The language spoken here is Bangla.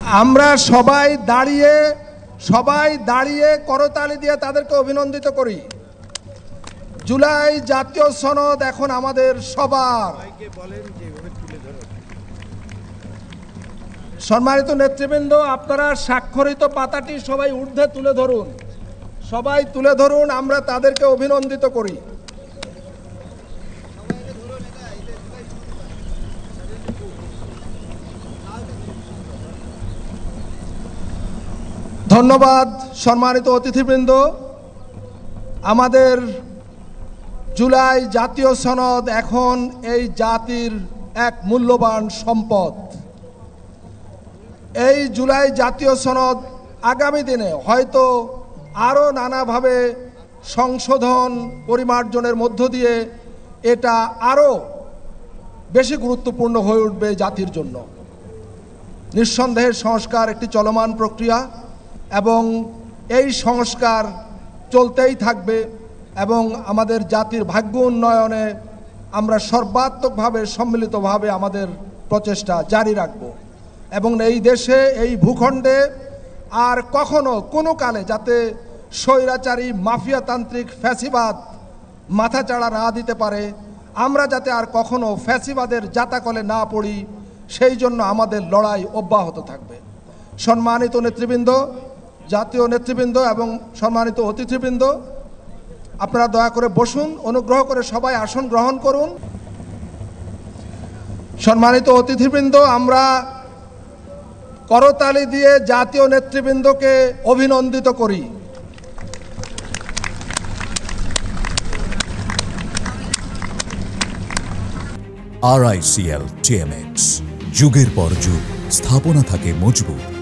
আমরা সবাই দাঁড়িয়ে করতালি দিয়ে তাদেরকে অভিনন্দিত করি। জুলাই জাতীয় সনদ এখন আমাদের সবার। সম্মানিত নেতৃবৃন্দ, আপনারা স্বাক্ষরিত পাতাটি সবাই ঊর্ধ্বে তুলে ধরুন, সবাই তুলে ধরুন, আমরা তাদেরকে অভিনন্দিত করি। ধন্যবাদ। সম্মানিত অতিথিবৃন্দ, আমাদের জুলাই জাতীয় সনদ এখন এই জাতির এক মূল্যবান সম্পদ। এই জুলাই জাতীয় সনদ আগামী দিনে হয়তো আরও নানাভাবে সংশোধন পরিমার্জনের মধ্য দিয়ে এটা আরও বেশি গুরুত্বপূর্ণ হয়ে উঠবে জাতির জন্য। নিঃসন্দেহে সংস্কার একটি চলমান প্রক্রিয়া এবং এই সংস্কার চলতেই থাকবে এবং আমাদের জাতির ভাগ্য উন্নয়নে আমরা সর্বাত্মকভাবে সম্মিলিতভাবে আমাদের প্রচেষ্টা জারি রাখব এবং এই দেশে এই ভূখণ্ডে আর কখনো কোনো কালে যাতে স্বৈরাচারী মাফিয়াতান্ত্রিক ফ্যাসিবাদ মাথাচাড়া না দিতে পারে, আমরা যাতে আর কখনো ফ্যাসিবাদের জাতাকলে না পড়ি, সেই জন্য আমাদের লড়াই অব্যাহত থাকবে। সম্মানিত নেতৃবৃন্দ, জাতীয় নেতৃবৃন্দ এবং সম্মানিত অতিথিবৃন্দ, আপনারা দয়া করে বসুন, অনুগ্রহ করে সবাই আসন গ্রহণ করুন। সম্মানিত অতিথিবৃন্দ, আমরা করতালি দিয়ে জাতীয় নেতৃবৃন্দকে অভিনন্দিত করি। RICL TMX, যুগের পর যুগ স্থাপনা থাকে মজবুত।